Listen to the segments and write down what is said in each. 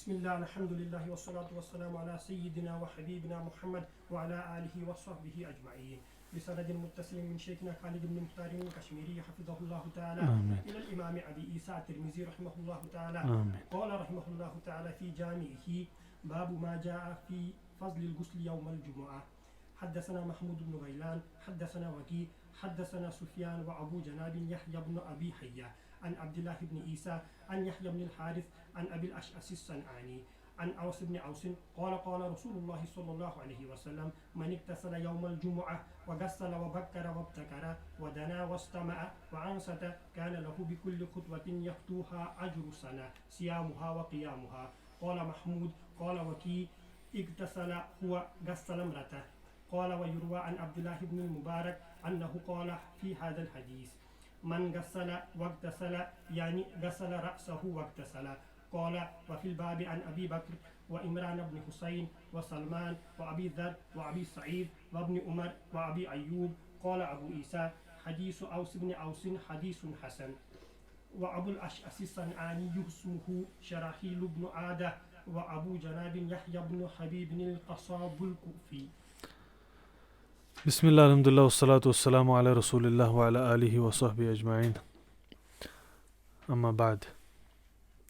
بسم الله الحمد لله والصلاة والسلام على سيدنا وحبيبنا محمد وعلى آله وصحبه أجمعين بسند متصل من شيخنا خالد بن مختار الكشميري حفظه الله تعالى إلى الإمام أبي عيسى الترمذي رحمه الله تعالى قال رحمه الله تعالى في جامعه باب ما جاء في فضل الغسل يوم الجمعة. حدثنا محمود بن غيلان حدثنا وكيع حدثنا سفيان وأبو جناب يحيى بن أبي حية عن عبد الله بن عيسى عن يحيى بن الحارث عن أبي الأشعث الصنعاني عن أوس بن أوس قال قال رسول الله صلى الله عليه وسلم من اغتسل يوم الجمعة وغسل وبكر وابتكر ودنا واستمع وأنصت كان له بكل خطوة يخطوها أجر سنة صيامها وقيامها. قال محمود قال وكيع اغتسل هو غسل امرأته. قال ويروى عن عبد الله بن المبارك أنه قال في هذا الحديث من غسل واغتسل يعني غسل رأسه واغتسل. قال وفي الباب عن أبي بكر وإمران بن حسين وسلمان وأبي ذر وأبي سعيد وابن عمر وأبي أيوب. قال أبو عيسى حديث أوس بن أوس حديث حسن. وأبو الأشعث الصنعاني اسمه شراحيل بن عادة وأبو جناب يحيى بن حبيب القصاب الكوفي. بسم اللہ الحمد للہ والصلاة والسلام علی رسول اللہ وعلی آلہ وصحبہ اجمعین. اما بعد،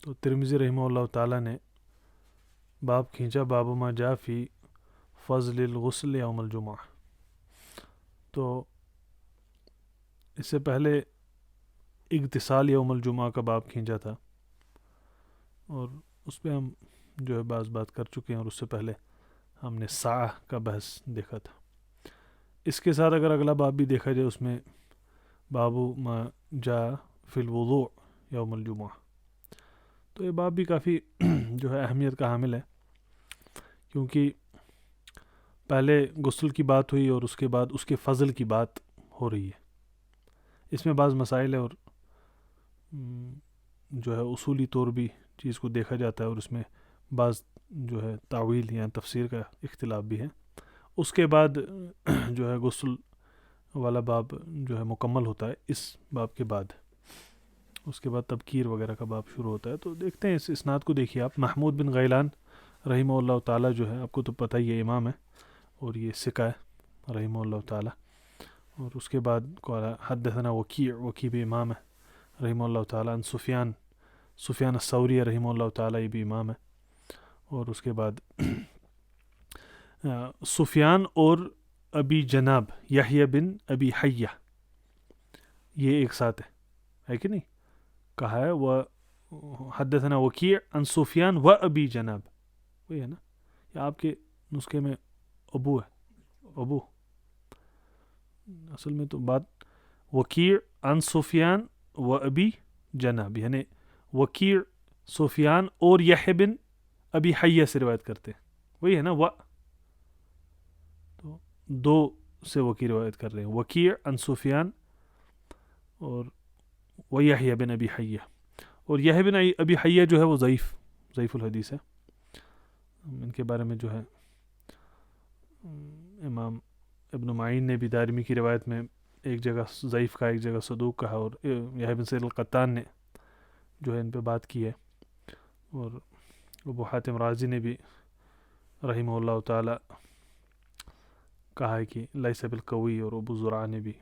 تو ترمذی رحمہ اللہ تعالیٰ نے باب کھینچا باب ما جاء فی فضل الغسل یوم الجمعہ. تو اس سے پہلے اغتسال یوم الجمعہ کا باب کھینچا تھا اور اس پہ ہم جو ہے بعض بات کر چکے ہیں، اور اس سے پہلے ہم نے ساعہ کا بحث دیکھا تھا. اس کے ساتھ اگر اگلا باب بھی دیکھا جائے، اس میں بابو ما جاء فی الوضوء یوم الجمعہ، تو یہ باب بھی کافی جو ہے اہمیت کا حامل ہے، کیونکہ پہلے غسل کی بات ہوئی اور اس کے بعد اس کے فضل کی بات ہو رہی ہے. اس میں بعض مسائل ہے اور جو ہے اصولی طور بھی چیز کو دیکھا جاتا ہے، اور اس میں بعض جو ہے تعویل یا تفسیر کا اختلاف بھی ہے. اس کے بعد جو ہے غسل والا باب جو ہے مکمل ہوتا ہے اس باب کے بعد. اس کے بعد تبکیر وغیرہ کا باب شروع ہوتا ہے. تو دیکھتے ہیں اس اسناد کو. دیکھیے آپ، محمود بن غیلان رحمہ اللہ تعالیٰ جو ہے، آپ کو تو پتہ ہی ہے، امام ہے اور یہ ثقہ ہے رحمہ اللہ تعالیٰ. اور اس کے بعد حدثنا وکیع بھی امام ہے رحمہ اللہ تعالیٰ. عن سفیان الثوری رحمہ اللہ تعالیٰ، یہ بھی امام ہے. اور اس کے بعد سفیان اور ابی جناب یحییٰ بن ابی حیہ، یہ ایک ساتھ ہے کہ نہیں؟ کہا ہے وہ حدثنا وکیع عن سفیان و ابی جناب، وہی ہے نا؟ یا آپ کے نسخے میں ابو ہے؟ ابو اصل میں تو بات وکیع عن سفیان و ابی جناب، یعنی وکیع سفیان اور یحییٰ بن ابی حیہ سے روایت کرتے ہیں، وہی ہے نا؟ تو دو سے وکیع روایت کر رہے ہیں، وکیع عن سفیان اور یحییٰ بن ابی حیہ. اور یحییٰ بن ابی حیہ جو ہے وہ ضعیف الحدیث ہے. ان کے بارے میں جو ہے امام ابن معین نے بھی دارمی کی روایت میں ایک جگہ ضعیف کہا، ایک جگہ صدوق کہا، اور یحییٰ بن سعید القطان نے جو ہے ان پہ بات کی ہے. اور ابو حاتم رازی نے بھی رحمہ اللہ تعالی کہا ہے کہ لیس بالقوی، اور ابو زرع نے بھی،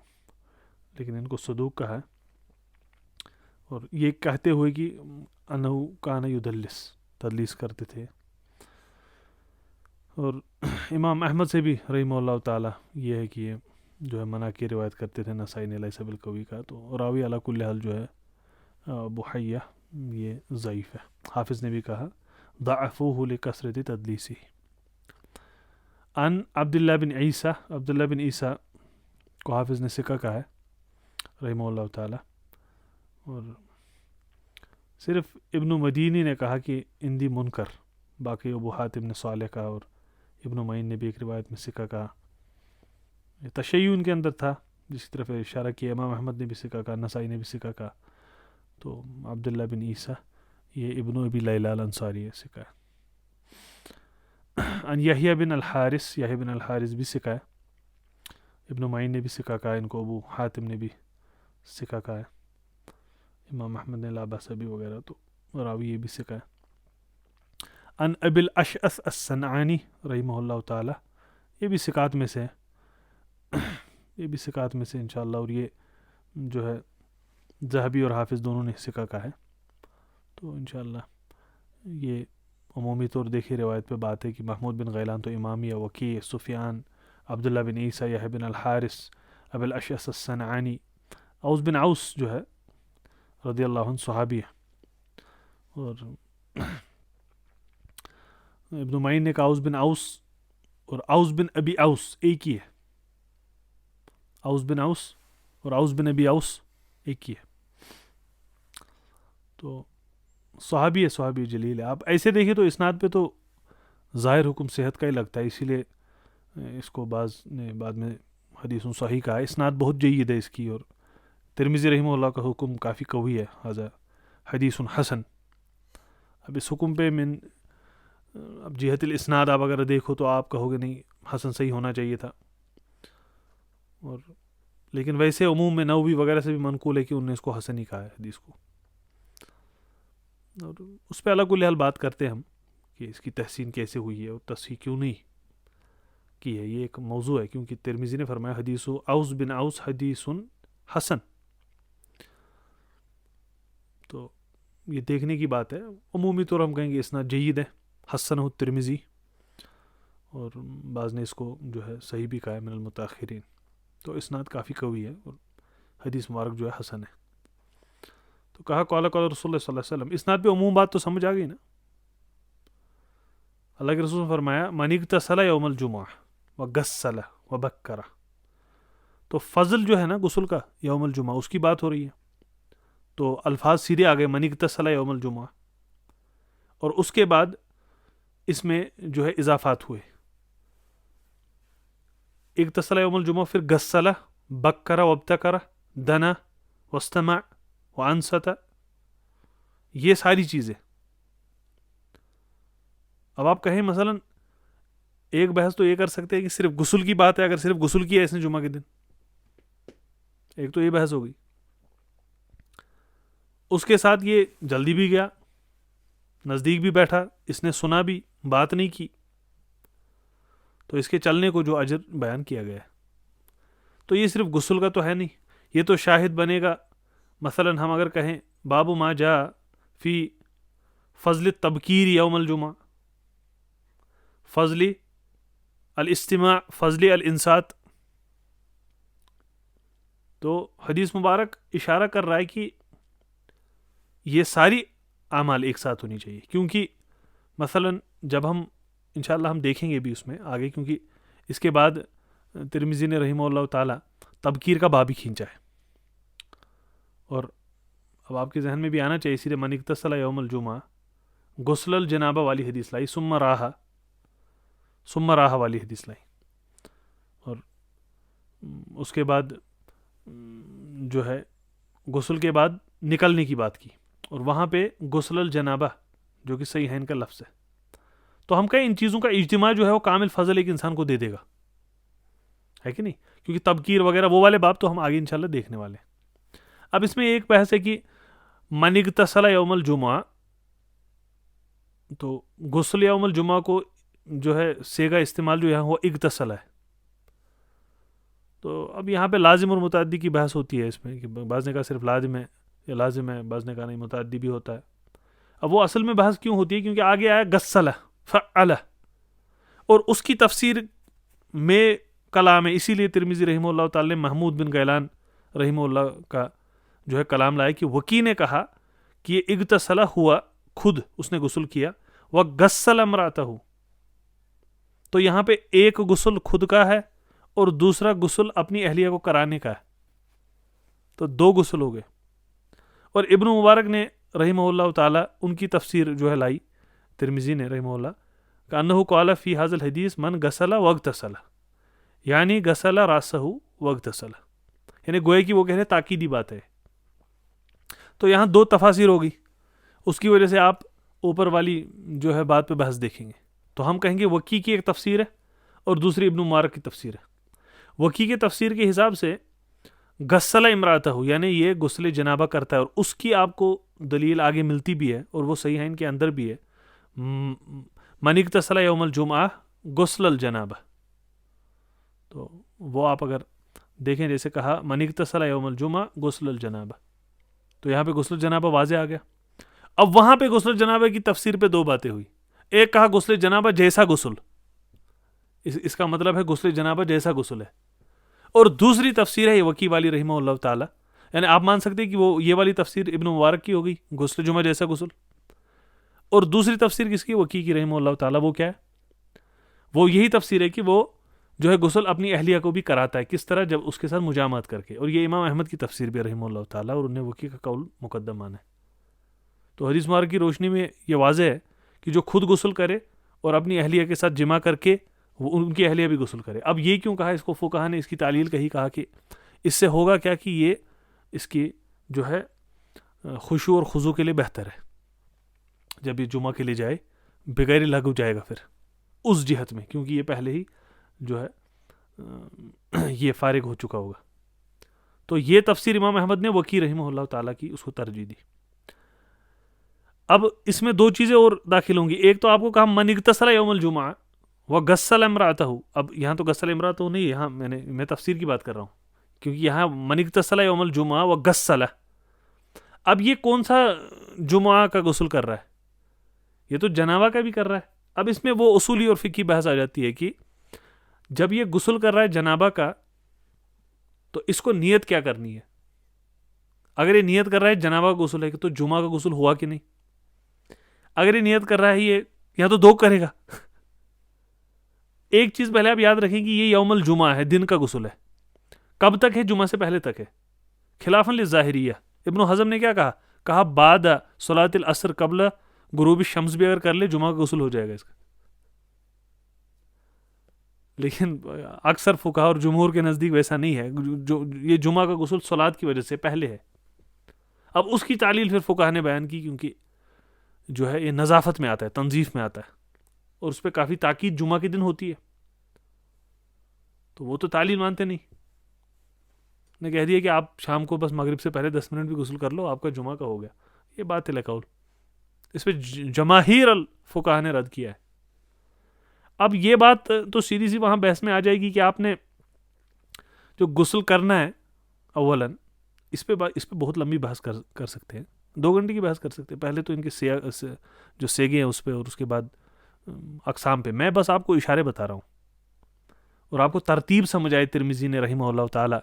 لیکن ان کو صدوق کہا ہے. اور یہ کہتے ہوئے کہ انہو کان یدلس، تدلیس کرتے تھے. اور امام احمد سے بھی رحمہ اللہ تعالی یہ ہے کہ یہ جو ہے منع کی روایت کرتے تھے. نسائی نے لیس بالقوی کا، تو راوی علی کل حال جو ہے ابو حیہ یہ ضعیف ہے. حافظ نے بھی کہا ضعفوہ لکثرت تدلیسی. عن عبداللہ بن عیسیٰ کو حافظ نے ثقہ کہا ہے رحمہ اللہ تعالی. اور صرف ابن مدینی نے کہا کہ اندی منکر، باقی ابو حاتم نے صالح کہا، اور ابن معین نے بھی ایک روایت میں ثقہ کہا. تشیع ان کے اندر تھا، جس طرف اشارہ کیا. امام احمد نے بھی ثقہ کہا، نسائی نے بھی ثقہ کہا. تو عبداللہ بن عیسیٰ یہ ابن ابی لیلہ الانصاری ثقہ ہے. عن یحییٰ بن الحارث بھی ثقہ ہے. ابن معین نے بھی ثقہ کہا ان کو، ابو حاتم نے بھی ثقہ کہا ہے، امام احمد نے لا بأس بھی وغیرہ، تو راوی یہ بھی ثقہ ہے. ان ابی الاشعث الصنعانی رحمہ اللہ تعالی، یہ بھی ثقات میں سے ہے، یہ بھی ثقات میں سے انشاءاللہ، اور یہ جو ہے ذہبی اور حافظ دونوں نے ثقہ کا ہے، تو انشاءاللہ یہ عمومی طور دیکھی روایت پہ بات ہے کہ محمود بن غیلان تو امامیہ، وکیع، سفیان، عبداللہ بن عیسیٰ، یحییٰ بن الحارث، ابی الاشعث الصنعانی، اوس بن اوس جو ہے رضی اللہ عنہ صحابی ہے، اور ابن معین نے کہا اوس بن اوس اور اوس بن ابی اوس ایک ہی ہے، اوس بن اوس اور اوس بن ابی اوس ایک ہی ہے، تو صحابی ہے، صحابی جلیل ہے۔ آپ ایسے دیکھیں تو اسناد پہ تو ظاہر حکم صحت کا ہی لگتا ہے، اسی لیے اس کو بعض نے بعد میں حدیث صحیح کہا ہے، اسناد بہت جید ہے اس کی، اور ترمذی رحمہ اللہ کا حکم کافی قوی ہے، ھذا حدیث حسن۔ اب اس حکم پہ اب جہت الاسناد آپ اگر دیکھو تو آپ کہو گے نہیں حسن صحیح ہونا چاہیے تھا، اور لیکن ویسے عموم میں نووی وغیرہ سے بھی منقول ہے کہ انہوں نے اس کو حسن ہی کہا ہے حدیث کو، اور اس پہ اللہ کل حال بات کرتے ہیں ہم کہ اس کی تحسین کیسے ہوئی ہے اور تصحیح کیوں نہیں کی ہے، یہ ایک موضوع ہے، کیونکہ ترمذی نے فرمایا حدیث اوس بن اوس حدیث حسن، تو یہ دیکھنے کی بات ہے۔ عمومی طور ہم کہیں گے اسناد جید ہے، حسن الترمذی، اور بعض نے اس کو جو ہے صحیح بھی کہا ہے من المتاخرین، تو اسناد کافی قوی ہے اور حدیث مبارک جو ہے حسن ہے۔ تو کہا قال قال رسول اللہ صلی اللہ علیہ وسلم، اسناد پہ عموم بات تو سمجھ آ گئی نا۔ اللہ کے رسول نے فرمایا من اغتسل یوم الجمعہ وغسل وبکر، تو فضل جو ہے نا غسل کا یوم الجمعہ اس کی بات ہو رہی ہے، تو الفاظ سیدھے آگئے من اغتسل یوم الجمعہ، اور اس کے بعد اس میں جو ہے اضافات ہوئے، اغتسل یوم الجمعہ، پھر غسل، بکر وابتکر، دنا واستمع وانصت، یہ ساری چیزیں۔ اب آپ کہیں مثلا ایک بحث تو یہ کر سکتے ہیں کہ صرف غسل کی بات ہے، اگر صرف غسل کیا ہے اس نے جمعہ کے دن، ایک تو یہ بحث ہو گئی، اس کے ساتھ یہ جلدی بھی گیا، نزدیک بھی بیٹھا، اس نے سنا بھی، بات نہیں کی، تو اس کے چلنے کو جو اجر بیان کیا گیا ہے، تو یہ صرف غسل کا تو ہے نہیں، یہ تو شاہد بنے گا۔ مثلا ہم اگر کہیں باب ما جاء فی فضل التبکیر یوم الجمعہ، فضل الاستماع، فضل الانصات، تو حدیث مبارک اشارہ کر رہا ہے کہ یہ ساری اعمال ایک ساتھ ہونی چاہیے، کیونکہ مثلا جب ہم انشاءاللہ ہم دیکھیں گے بھی اس میں آگے، کیونکہ اس کے بعد ترمذی نے رحمہ اللہ تعالی تبکیر کا باب ہی کھینچا ہے، اور اب آپ کے ذہن میں بھی آنا چاہیے، اسی لیے من اغتسل یوم الجمعہ، غسل الجنابہ والی حدیث لائی، ثم راہ والی حدیث لائی، اور اس کے بعد جو ہے غسل کے بعد نکلنے کی بات کی، اور وہاں پہ غسل الجنابہ جو کہ صحیحین کا لفظ ہے، تو ہم کہیں ان چیزوں کا اجتماع جو ہے وہ کامل فضل ایک انسان کو دے دے گا، ہے کہ نہیں؟ کیونکہ تبکیر وغیرہ وہ والے باب تو ہم آگے انشاءاللہ دیکھنے والے ہیں۔ اب اس میں ایک بحث ہے کہ من اغتسل یوم الجمعہ، تو غسل یوم الجمعہ کو جو ہے سیگا استعمال جو ہے وہ اغتسل ہے، تو اب یہاں پہ لازم اور متعدی کی بحث ہوتی ہے اس میں، کہ بعض نے کہا صرف لازم ہے یا لازم ہے، بعض نے کہا نہیں متعدی بھی ہوتا ہے۔ اب وہ اصل میں بحث کیوں ہوتی ہے؟ کیونکہ آگے آیا غسل فعل، اور اس کی تفسیر میں کلام ہے، اسی لیے ترمذی رحمہ اللہ تعالی نے محمود بن غیلان رحمہ اللہ کا جو ہے کلام لایا کہ وکی نے کہا کہ یہ اغتسل ہوا، خود اس نے غسل کیا، وغسل امرأتہ، تو یہاں پہ ایک غسل خود کا ہے اور دوسرا غسل اپنی اہلیہ کو کرانے کا ہے، تو دو غسل ہو گئے۔ اور ابن مبارک نے رحمہ اللہ تعالی ان کی تفسیر جو ہے لائی ترمذی نے رحمہ اللہ کہ انہ قال فی ھذا الحدیث من غسل واغتسل، یعنی غسل راسہ واغتسل، یعنی گویا کہ وہ کہہ رہے تاکیدی بات ہے۔ تو یہاں دو تفاسیر ہوگی، اس کی وجہ سے آپ اوپر والی جو ہے بات پہ بحث دیکھیں گے، تو ہم کہیں گے وکی کی ایک تفسیر ہے اور دوسری ابن مبارک کی تفسیر ہے۔ وکی کے تفسیر کے حساب سے غسل امرأتہ، یعنی یہ غسل جنابہ کرتا ہے، اور اس کی آپ کو دلیل آگے ملتی بھی ہے، اور وہ صحیحین کے اندر بھی ہے، من اغتسل یوم الجمعہ غسل الجنابہ. تو وہ آپ اگر دیکھیں جیسے کہا من اغتسل یوم الجمعہ غسل الجنابہ, تو یہاں پہ غسل الجنابہ واضح آ گیا. اب وہاں پہ غسل الجنابہ کی تفسیر پہ دو باتیں ہوئی. ایک کہا غسل جنابہ جیسا غسل, اس کا مطلب ہے غسل جنابہ جیسا غسل ہے. اور دوسری تفسیر ہے یہ وکی والی رحمہ اللہ تعالی, یعنی آپ مان سکتے ہیں کہ وہ یہ والی تفسیر ابن مبارک کی ہو گئی غسل جمعہ جیسا غسل, اور دوسری تفسیر کس کی, وکی کی رحمہ اللہ تعالی. وہ کیا ہے, وہ یہی تفسیر ہے کہ وہ جو ہے غسل اپنی اہلیہ کو بھی کراتا ہے. کس طرح, جب اس کے ساتھ مجامعت کر کے. اور یہ امام احمد کی تفسیر بھی رحمہ اللہ تعالی, اور انہیں وکی کا قول مقدم مانا ہے. تو حدیث مبارک کی روشنی میں یہ واضح ہے کہ جو خود غسل کرے اور اپنی اہلیہ کے ساتھ جمع کر کے وہ ان کی اہلیہ بھی غسل کرے. اب یہ کیوں کہا, اس کو فقہا نے اس کی تعلیل کہی, کہا کہ اس سے ہوگا کیا کہ یہ اس کی جو ہے خشوع اور خضوع کے لیے بہتر ہے. جب یہ جمعہ کے لیے جائے بغیر لغو جائے گا پھر اس جہت میں, کیونکہ یہ پہلے ہی جو ہے یہ فارغ ہو چکا ہوگا. تو یہ تفسیر امام احمد نے وکی رحمہ اللہ تعالیٰ کی اس کو ترجیح دی. اب اس میں دو چیزیں اور داخل ہوں گی. ایک تو آپ کو کہا من اغتسل یوم الجمعہ وغسل امرأتہ. اب یہاں تو غسل امرأتہ نہیں, یہاں میں تفسیر کی بات کر رہا ہوں, کیونکہ یہاں من اغتسل یوم الجمعہ وغسل. اب یہ کون سا جمعہ کا غسل کر رہا ہے, یہ تو جنابہ کا بھی کر رہا ہے. اب اس میں وہ اصولی اور فقہی بحث آ جاتی ہے کہ جب یہ غسل کر رہا ہے جنابہ کا, تو اس کو نیت کیا کرنی ہے. اگر یہ نیت کر رہا ہے جنابہ کا غسل ہے تو جمعہ کا غسل ہوا کہ نہیں. اگر یہ نیت کر رہا ہے یہ یا تو دو کرے گا. ایک چیز پہلے آپ یاد رکھیں کہ یہ یوم الجمعہ ہے, دن کا غسل ہے. کب تک ہے, جمعہ سے پہلے تک ہے, خلافاً للظاہریہ. ابن حزم نے کیا کہا بعد صلاۃ العصر قبل غروب الشمس بھی اگر کر لے جمعہ کا غسل ہو جائے گا اس کا. لیکن اکثر فقہا اور جمہور کے نزدیک ویسا نہیں ہے. یہ جمعہ کا غسل صلاۃ کی وجہ سے پہلے ہے. اب اس کی تعلیل پھر فقہا نے بیان کی, کیونکہ جو ہے یہ نظافت میں آتا ہے, تنظیف میں آتا ہے, اور اس پہ کافی تاکید جمعہ کے دن ہوتی ہے. تو وہ تو تعلیل مانتے نہیں, نے کہہ دیا کہ آپ شام کو بس مغرب سے پہلے 10 منٹ بھی غسل کر لو, آپ کا جمعہ کا ہو گیا. یہ بات ہے قول, اس پہ جماہیر الفقہا نے رد کیا ہے. اب یہ بات تو سیدھی سی وہاں بحث میں آ جائے گی کہ آپ نے جو غسل کرنا ہے اولاً اس پہ بہت لمبی بحث کر سکتے ہیں, 2 گھنٹے کی بحث کر سکتے ہیں. پہلے تو ان کے جو سیگے ہیں اس پہ, اور اس کے بعد اقسام پہ. میں بس آپ کو اشارے بتا رہا ہوں اور آپ کو ترتیب سمجھ آئے. ترمذی نے رحمہ اللہ تعالی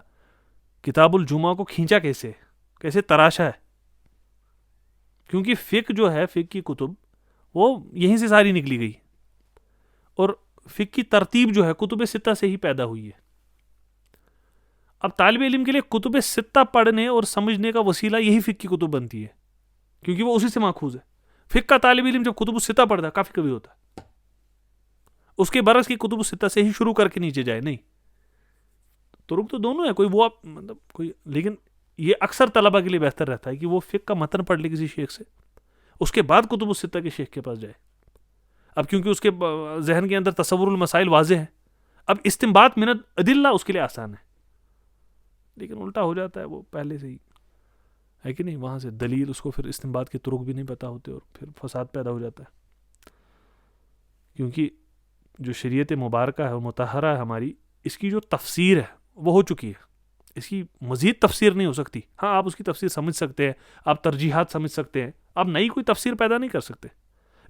کتاب الجمعہ کو کھینچا کیسے تراشا ہے, کیونکہ فقہ جو ہے, فقہ کی کتب وہ یہیں سے ساری نکلی گئی, اور فقہ کی ترتیب جو ہے کتب ستہ سے ہی پیدا ہوئی ہے. اب طالب علم کے لیے کتب ستہ پڑھنے اور سمجھنے کا وسیلہ یہی فقہ کی کتب بنتی ہے, کیونکہ وہ اسی سے ماخوذ ہے. فقہ کا طالب علم جب کتب ستہ پڑھتا ہے کافی کبھی ہوتا ہے, اس کے برعکس کی کتب ستہ سے ہی شروع کر کے نیچے جائے. نہیں, ترک تو دونوں ہے, کوئی وہ مطلب کوئی, لیکن یہ اکثر طلبہ کے لیے بہتر رہتا ہے کہ وہ فقہ کا متن پڑھ لے کسی شیخ سے, اس کے بعد کتب الستہ کے شیخ کے پاس جائے. اب کیونکہ اس کے ذہن کے اندر تصور المسائل واضح ہیں, اب استنباط من الادلہ اس کے لیے آسان ہے. لیکن الٹا ہو جاتا ہے وہ پہلے سے ہی, ہے کہ نہیں, وہاں سے دلیل اس کو پھر استنباط کے طرق بھی نہیں پتہ ہوتے, اور پھر فساد پیدا ہو جاتا ہے. کیونکہ جو شریعت مبارکہ ہے اور مطہرہ ہے ہماری, اس کی جو تفسیر ہے وہ ہو چکی ہے, اس کی مزید تفسیر نہیں ہو سکتی. ہاں آپ اس کی تفسیر سمجھ سکتے ہیں, آپ ترجیحات سمجھ سکتے ہیں, آپ نئی کوئی تفسیر پیدا نہیں کر سکتے.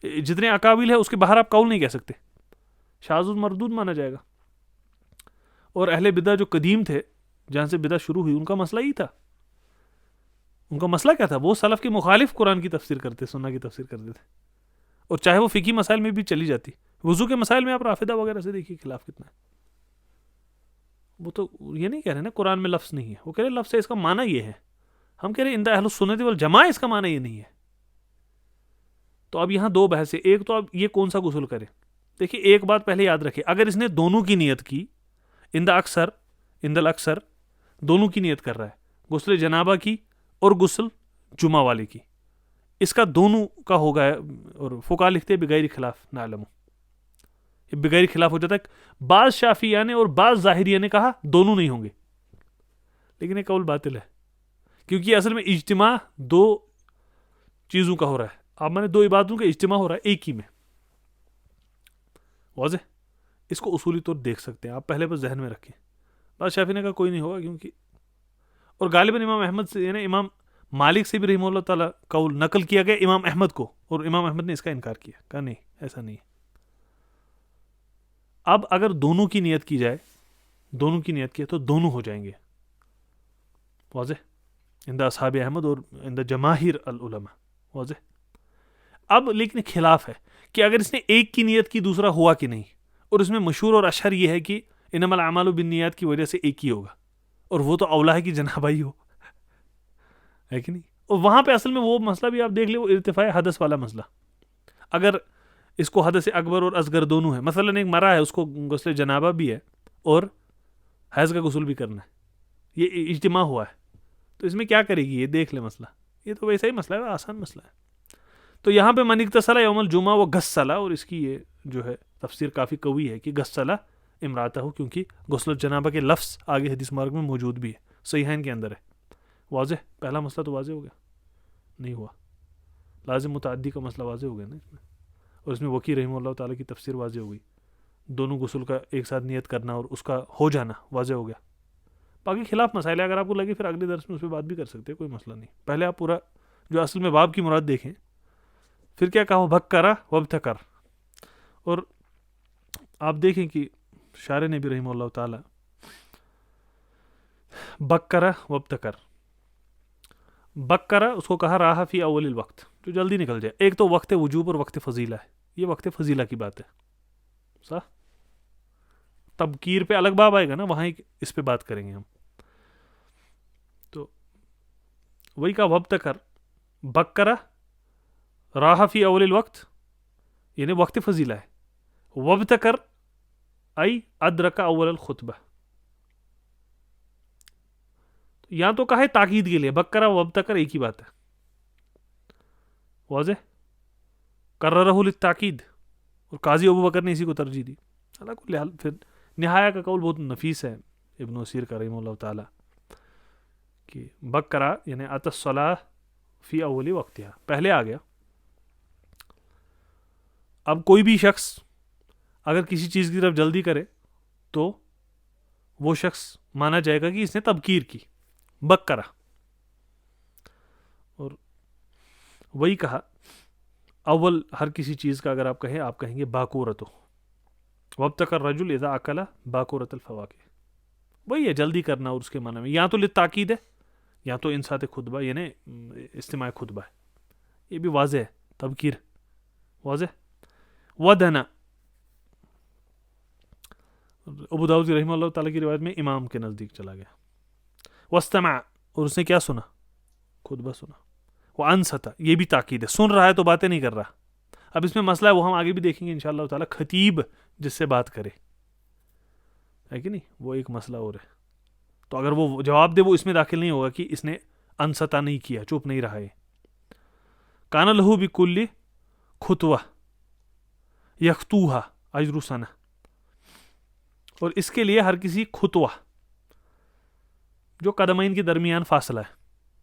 جتنے اقاویل ہے اس کے باہر آپ قول نہیں کہہ سکتے, شاذ و مردود مانا جائے گا. اور اہل بدعہ جو قدیم تھے, جہاں سے بدعہ شروع ہوئی, ان کا مسئلہ ہی تھا. ان کا مسئلہ کیا تھا, وہ سلف کے مخالف قرآن کی تفسیر کرتے, سنہ کی تفسیر کرتے تھے. اور چاہے وہ فقہی مسائل میں بھی چلی جاتی, وضو کے مسائل میں آپ رافضہ وغیرہ سے دیکھیے خلاف کتنا ہے. وہ تو یہ نہیں کہہ رہے نا قرآن میں لفظ نہیں ہے, وہ کہہ رہے لفظ ہے, اس کا معنی یہ ہے. ہم کہہ رہے عند اہل السنت والجماعہ اس کا معنی یہ نہیں ہے. تو اب یہاں دو بحث ہے. ایک تو اب یہ کون سا غسل کرے. دیکھیے ایک بات پہلے یاد رکھے, اگر اس نے دونوں کی نیت کی, عند الاکثر دونوں کی نیت کر رہا ہے, غسل جنابہ کی اور غسل جمعہ والے کی, اس کا دونوں کا ہوگا. اور فقہا لکھتے بغیر خلاف نعلم, یہ بغیر خلاف ہو جاتا ہے. بعض شافعیہ نے اور بعض ظاہریہ نے کہا دونوں نہیں ہوں گے, لیکن یہ قول باطل ہے, کیونکہ اصل میں اجتماع دو چیزوں کا ہو رہا ہے. آپ مانے دو عبادتوں کا اجتماع ہو رہا ہے ایک ہی میں. واضح؟ اس کو اصولی طور دیکھ سکتے ہیں آپ، پہلے بس ذہن میں رکھیں. بعض شافعی نے کہا کوئی نہیں ہوگا کیونکہ، اور غالباً امام احمد سے یعنی امام مالک سے بھی رحمہ اللہ تعالیٰ قول نقل کیا گیا امام احمد کو، اور امام احمد نے اس کا انکار کیا، کہا نہیں ایسا نہیں ہے. اب اگر دونوں کی نیت کی جائے، دونوں کی نیت کی تو دونوں ہو جائیں گے. واضح؟ عند اصحاب احمد اور عند جماہیر العلماء. واضح؟ اب لیکن خلاف ہے کہ اگر اس نے ایک کی نیت کی دوسرا ہوا کہ نہیں، اور اس میں مشہور اور اشہر یہ ہے کہ انما الاعمال بالنیات کی وجہ سے ایک ہی ہوگا، اور وہ تو اولا ہے کہ جناب ہی ہو، ہے کہ نہیں. اور وہاں پہ اصل میں وہ مسئلہ بھی آپ دیکھ لیں، وہ ارتفاع حدث والا مسئلہ. اگر اس کو حدث اکبر اور اصغر دونوں ہے، مثلا ایک مرا ہے اس کو غسل جنابہ بھی ہے اور حیض کا غسل بھی کرنا ہے، یہ اجتماع ہوا ہے، تو اس میں کیا کرے گی؟ یہ دیکھ لے مسئلہ. یہ تو ویسا ہی مسئلہ ہے، آسان مسئلہ ہے. تو یہاں پہ من اغتسل یوم الجمعہ وہ غسل، اور اس کی یہ جو ہے تفسیر کافی قوی ہے کہ غسل امراتہ ہو، کیونکہ غسل جنابہ کے لفظ آگے حدیث مبارک میں موجود بھی ہے، صحیحین کے اندر ہے. واضح؟ پہلا مسئلہ تو واضح ہو گیا، نہیں ہوا. لازم متعدی کا مسئلہ واضح ہو گیا نا اس میں، اور اس میں وکی رحمہ اللہ تعالیٰ کی تفسیر واضح ہو گئی. دونوں غسل کا ایک ساتھ نیت کرنا اور اس کا ہو جانا واضح ہو گیا. باقی خلاف مسائل ہے، اگر آپ کو لگے پھر اگلے درس میں اس پہ بات بھی کر سکتے ہیں، کوئی مسئلہ نہیں. پہلے آپ پورا جو اصل میں باب کی مراد دیکھیں. پھر کیا کہا؟ بکرا وابتکر. اور آپ دیکھیں کہ شارح نے بھی رحمہ اللہ تعالی بکرا وابتکر، بکرا اس کو کہا راہ فی اول الوقت، جو جلدی نکل جائے. ایک تو وقت وجوب اور وقت فضیلہ ہے، یہ وقت فضیلہ کی بات ہے. صح؟ تبکیر پہ الگ باب آئے گا نا، وہاں اس پہ بات کریں گے ہم. تو وہی کہا وابتکر، بکرا راہ فی اول الوقت یعنی وقت فضیلہ ہے. وابتکر ای ادرک اول الخطبہ، یہاں تو کہا ہے تاکید کے لیے، بکرا وابتکر ایک ہی بات ہے. واضح؟ کررہ للتاکید، اور قاضی ابو بکر نے اسی کو ترجیح دی. اللہ کو لحاظ پھر نہایا کا قول بہت نفیس ہے ابن اسیر کا رحمہ اللہ تعالی، کہ بکرا یعنی ات الصلاۃ فی اول وقتہا، پہلے آ گیا. اب کوئی بھی شخص اگر کسی چیز کی طرف جلدی کرے تو وہ شخص مانا جائے گا کہ اس نے تبکیر کی، بکرا. اور وہی کہا اول ہر کسی چیز کا اگر آپ کہیں، آپ کہیں گے باکورتو، وابتکر رجل اذا اکل باکورت الفواکہ. وہی ہے جلدی کرنا، اور اس کے معنی میں یہاں تو للتاکید ہے، یہاں تو انصات خطبہ یعنی استماع خطبہ ہے. یہ بھی واضح ہے، تبکیر واضح. ودنا، ابو داؤد رحمہ اللہ تعالیٰ کی روایت میں امام کے نزدیک چلا گیا. واستمع، اور اس نے کیا سنا؟ خطبہ سنا. وانصت، یہ بھی تاکید ہے، سن رہا ہے تو باتیں نہیں کر رہا. اب اس میں مسئلہ ہے، وہ ہم آگے بھی دیکھیں گے انشاءاللہ تعالیٰ. خطیب جس سے بات کرے، ہے کہ نہیں، وہ ایک مسئلہ اور ہے. تو اگر وہ جواب دے، وہ اس میں داخل نہیں ہوگا کہ اس نے انصتا نہیں کیا، چپ نہیں رہا ہے. کان لہو بکل خطوہ یخطوہا اجر سنہ، اور اس کے لیے ہر کسی خطوہ جو قدمین کے درمیان فاصلہ ہے،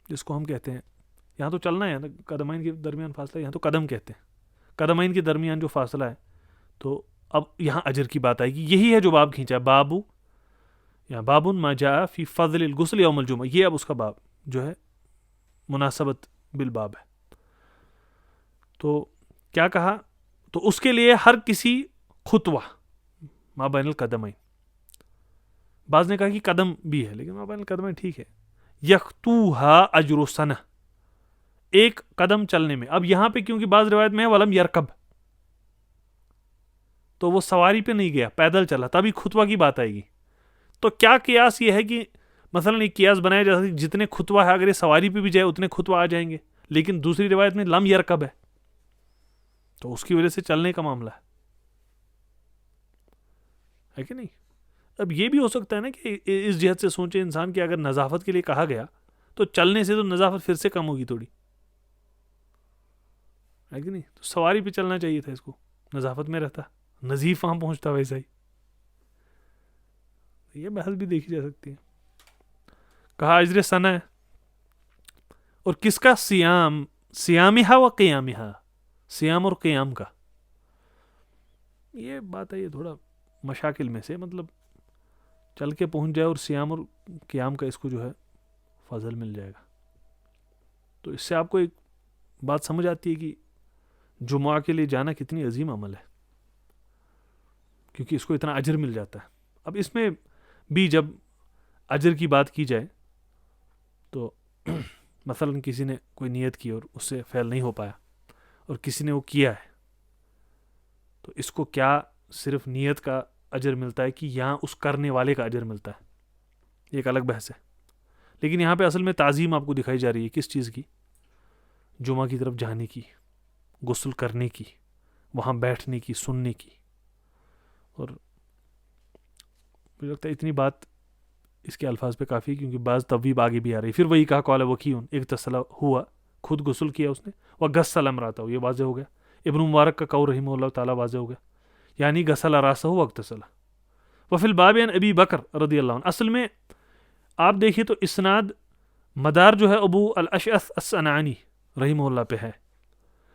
جس کو ہم کہتے ہیں یہاں تو چلنا ہے، قدمین کے درمیان فاصلہ، یہاں تو قدم کہتے ہیں، قدمین کے درمیان جو فاصلہ ہے. تو اب یہاں اجر کی بات آئے گی. یہی ہے جو باب کھینچا ہے، بابو یا بابن ما جاء فی فضل الغسل یوم الجمعہ. یہ اب اس کا باب جو ہے مناسبت بالباب ہے. تو کیا کہا؟ تو اس کے لیے ہر کسی خطوہ ما بین القدمین، بعض نے کہا کہ قدم بھی ہے لیکن ما بین القدمین ٹھیک ہے. یخطوہا اجر سنہ، ایک قدم چلنے میں. اب یہاں پہ کیونکہ بعض روایت میں ہے ولم یرکب، تو وہ سواری پہ نہیں گیا، پیدل چلا، تبھی خطوہ کی بات آئے گی. تو کیا قیاس یہ ہے کہ مثلا ایک قیاس بنایا جا سکتا ہے جتنے خطوہ ہے اگر یہ سواری پہ بھی جائے اتنے خطوہ آ جائیں گے، لیکن دوسری روایت میں لم یرکب ہے تو اس کی وجہ سے چلنے کا معاملہ ہے کہ نہیں. اب یہ بھی ہو سکتا ہے نا کہ اس جہت سے سوچے انسان کہ اگر نظافت کے لیے کہا گیا تو چلنے سے تو نظافت پھر سے کم ہوگی تھوڑی، ہے کہ نہیں. تو سواری پہ چلنا چاہیے تھا، اس کو نظافت میں رہتا، نظیف وہاں پہنچتا ویسا ہی. یہ بحث بھی دیکھی جا سکتی ہے. کہا اجر سنہ ہے، اور کس کا؟ سیام، سیامہا و قیامہا، سیام اور قیام کا. یہ بات ہے، یہ تھوڑا مشاکل میں سے، مطلب چل کے پہنچ جائے اور سیام اور قیام کا اس کو جو ہے فضل مل جائے گا. تو اس سے آپ کو ایک بات سمجھ آتی ہے کہ جمعہ کے لیے جانا کتنی عظیم عمل ہے، کیونکہ اس کو اتنا اجر مل جاتا ہے. اب اس میں بھی جب اجر کی بات کی جائے تو مثلا کسی نے کوئی نیت کی اور اس سے فعل نہیں ہو پایا اور کسی نے وہ کیا ہے، تو اس کو کیا صرف نیت کا اجر ملتا ہے کہ یہاں اس کرنے والے کا اجر ملتا ہے، یہ ایک الگ بحث ہے. لیکن یہاں پہ اصل میں تعظیم آپ کو دکھائی جا رہی ہے کس چیز کی؟ جمعہ کی طرف جانے کی، غسل کرنے کی، وہاں بیٹھنے کی، سننے کی. اور مجھے لگتا ہے اتنی بات اس کے الفاظ پہ کافی ہے، کیونکہ بعض طبیب آگے بھی آ رہی. پھر وہی کہا قال وکیون، اغتسل ہوا، خود غسل کیا اس نے، وغسل امرأتہ، یہ واضح ہو گیا. ابن مبارک کا قول رحمہ اللہ تعالیٰ واضح ہو گیا، یعنی غسل راسہ واغتسل. وفی الباب عن ابی بکر رضی اللہ عنہ. اصل میں آپ دیکھیے تو اسناد مدار جو ہے ابو الاشعث الصنعانی رحمہ اللہ پہ ہے،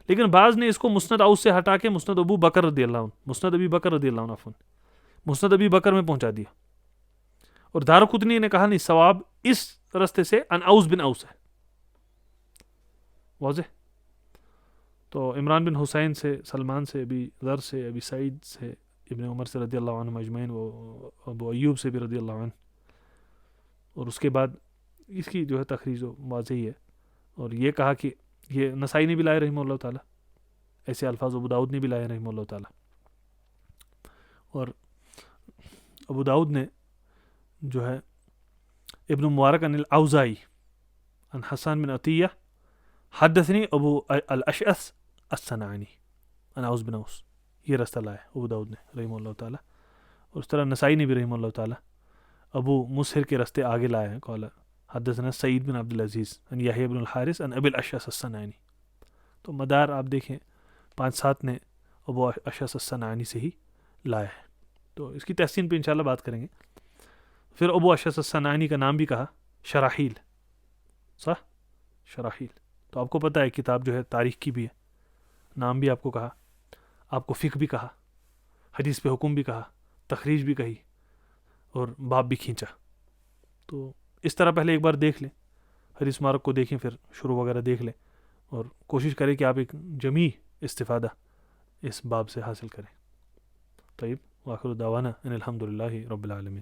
لیکن بعض نے اس کو مسند اوس سے ہٹا کے مسند ابو بکر رضی اللہ عنہ، مسند ابی بکر رضی اللہ عنہ عفوا، مسند ابی بکر میں پہنچا دیا. اور دارقطنی نے کہا نہیں، ثواب اس رستے سے ان اوس بن اوس ہے. واضح. تو عمران بن حسین سے، سلمان سے، ابی ذر سے، ابی سعید سے، ابن عمر سے رضی اللہ عنہ اجمعین، وہ ابو ایوب سے بھی رضی اللہ عنہ. اور اس کے بعد اس کی جو ہے تخریج واضح ہی ہے. اور یہ کہا کہ یہ نسائی نے بھی لائے رحمہ اللہ تعالیٰ، ایسے الفاظ ابو داؤد نے بھی لائے رحمہ اللہ تعالیٰ. اور ابو داؤد نے جو ہے ابن مبارک ان الاوزائی ان حسان بن عطیہ حدثنی ابو الاشعث الصنعانی ان اوس بن اوس، یہ رستہ لایا ابو داؤد نے رحمہ اللہ تعالیٰ. اور اس طرح نسائی نے بھی رحمہ اللہ تعالیٰ ابو مسہر کے رستے آگے لائے ہیں. قال حدثنا سعید بن عبد العزیز ان یحیی بن الحارث ان ابی الاشعث الصنعانی. تو مدار آپ دیکھیں 5-7 نے ابو اشعث الصنعانی سے ہی لایا ہے. تو اس کی تحسین پہ انشاءاللہ بات کریں گے. پھر ابو اشعث الصنعانی کا نام بھی کہا شراحیل، صح؟ شراحیل. تو آپ کو پتہ ہے کتاب جو ہے تاریخ کی بھی ہے، نام بھی آپ کو کہا، آپ کو فقہ بھی کہا، حدیث پہ حکم بھی کہا، تخریج بھی کہی، اور باب بھی کھینچا. تو اس طرح پہلے ایک بار دیکھ لیں، حدیث مبارک کو دیکھیں، پھر شروع وغیرہ دیکھ لیں، اور کوشش کریں کہ آپ ایک جمیع استفادہ اس باب سے حاصل کریں. طیب، وآخر دعوانا ان الحمدللہ رب العالمین.